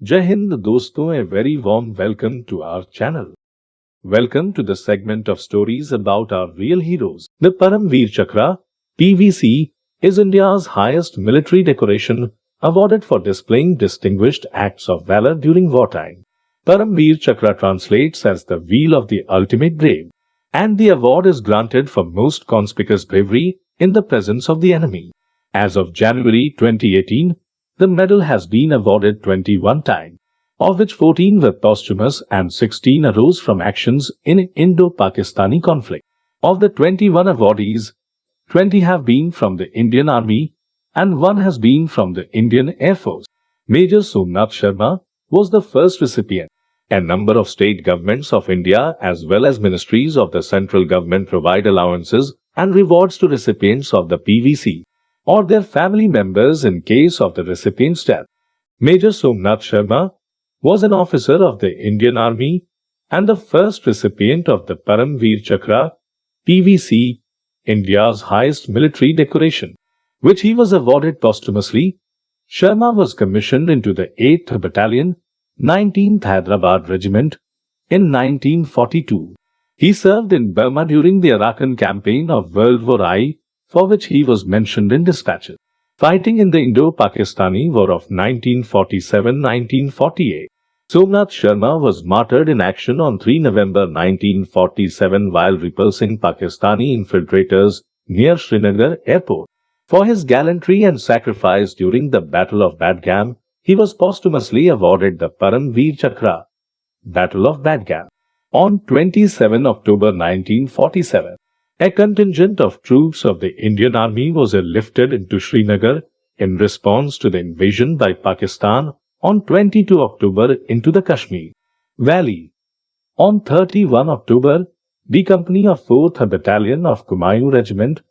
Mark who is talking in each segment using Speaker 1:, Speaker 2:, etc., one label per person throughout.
Speaker 1: Jaihind दोस्तों, a very warm welcome to our channel. Welcome to the segment of stories about our real heroes. The Param Vir Chakra, PVC, is India's highest military decoration awarded for displaying distinguished acts of valor during wartime. Param Vir Chakra translates as the wheel of the ultimate brave, and the award is granted for most conspicuous bravery in the presence of the enemy. As of January 2018, the medal has been awarded 21 times, of which 14 were posthumous and 16 arose from actions in Indo-Pakistani conflict. Of the 21 awardees, 20 have been from the Indian Army and 1 has been from the Indian Air Force. Major Somnath Sharma was the first recipient. A number of state governments of India as well as ministries of the central government provide allowances and rewards to recipients of the PVC or their family members in case of the recipient's death. Major Somnath Sharma was an officer of the Indian Army and the first recipient of the Param Vir Chakra, PVC, India's highest military decoration, which he was awarded posthumously. Sharma was commissioned into the 8th Battalion, 19th Hyderabad Regiment in 1942. He served in Burma during the Arakan campaign of World War I, for which he was mentioned in dispatches. Fighting in the Indo-Pakistani War of 1947-1948. Somnath Sharma was martyred in action on 3 November 1947 while repulsing Pakistani infiltrators near Srinagar airport. For his gallantry and sacrifice during the Battle of Badgam, he was posthumously awarded the Param Vir Chakra, Battle of Badgam. On 27 October 1947, a contingent of troops of the Indian Army was airlifted into Srinagar in response to the invasion by Pakistan on 22 October into the Kashmir Valley. On 31 October, B Company of 4th Battalion of Commando Regiment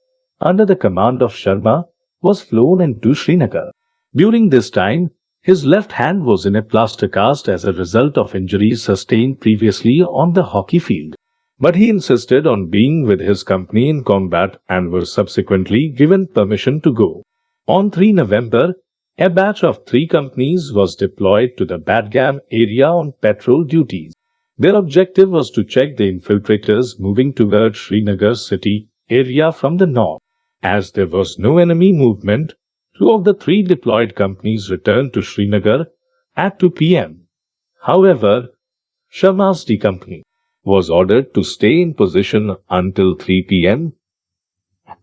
Speaker 1: under the command of Sharma was flown into Srinagar. During this time, his left hand was in a plaster cast as a result of injuries sustained previously on the hockey field. But he insisted on being with his company in combat and was subsequently given permission to go. On 3 November, a batch of 3 companies was deployed to the Badgam area on patrol duties. Their objective was to check the infiltrators moving toward Srinagar city area from the north. As there was no enemy movement, 2 of the 3 deployed companies returned to Srinagar at 2 p.m. However, Sharma's D company was ordered to stay in position until 3 p.m.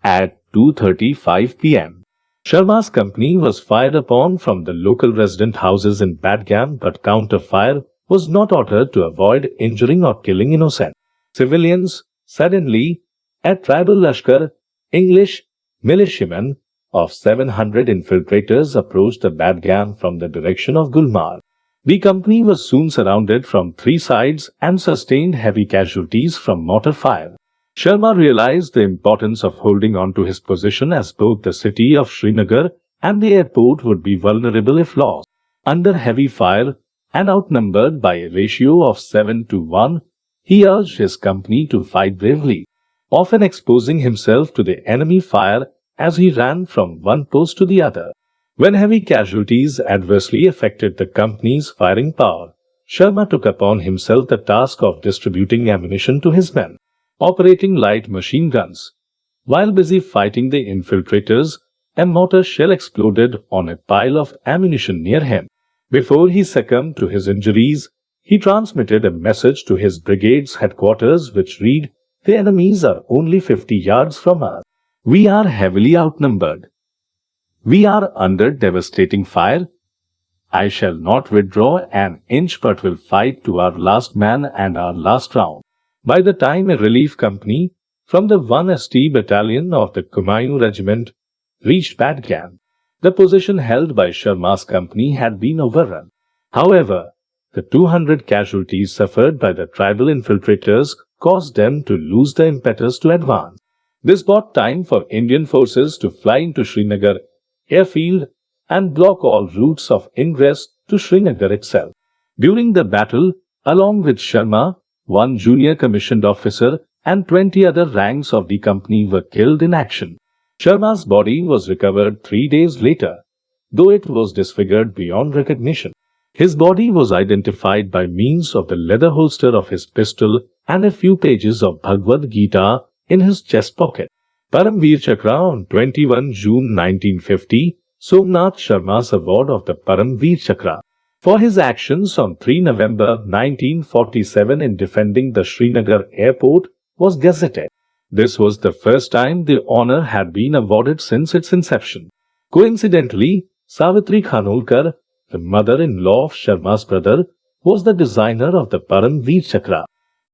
Speaker 1: At 2:35 p.m., Sharma's company was fired upon from the local resident houses in Badgam, but counter-fire was not ordered to avoid injuring or killing innocent civilians. Suddenly, a tribal Lashkar, English militiamen, of 700 infiltrators approached the Badgam from the direction of Gulmarg. The company was soon surrounded from 3 sides and sustained heavy casualties from mortar fire. Sharma realized the importance of holding on to his position as both the city of Srinagar and the airport would be vulnerable if lost. Under heavy fire and outnumbered by a ratio of 7-1, he urged his company to fight bravely, often exposing himself to the enemy fire as he ran from one post to the other. When heavy casualties adversely affected the company's firing power, Sharma took upon himself the task of distributing ammunition to his men, operating light machine guns. While busy fighting the infiltrators, a mortar shell exploded on a pile of ammunition near him. Before he succumbed to his injuries, he transmitted a message to his brigade's headquarters which read, "The enemies are only 50 yards from us. We are heavily outnumbered. We are under devastating fire. I shall not withdraw an inch but will fight to our last man and our last round." By the time a relief company from the 1st Battalion of the Commando Regiment reached Badgam, the position held by Sharma's company had been overrun. However, the 200 casualties suffered by the tribal infiltrators caused them to lose the impetus to advance. This bought time for Indian forces to fly into Srinagar airfield and block all routes of ingress to Srinagar itself. During the battle, along with Sharma, 1 junior commissioned officer and 20 other ranks of the company were killed in action. Sharma's body was recovered 3 days later, though it was disfigured beyond recognition. His body was identified by means of the leather holster of his pistol and a few pages of Bhagavad Gita in his chest pocket. Param Vir Chakra on 21 June 1950, Somnath Sharma's award of the Param Vir Chakra for his actions on 3 November 1947 in defending the Srinagar airport was gazetted. This was the first time the honor had been awarded since its inception. Coincidentally, Savitri Khanolkar, the mother-in-law of Sharma's brother, was the designer of the Param Vir Chakra.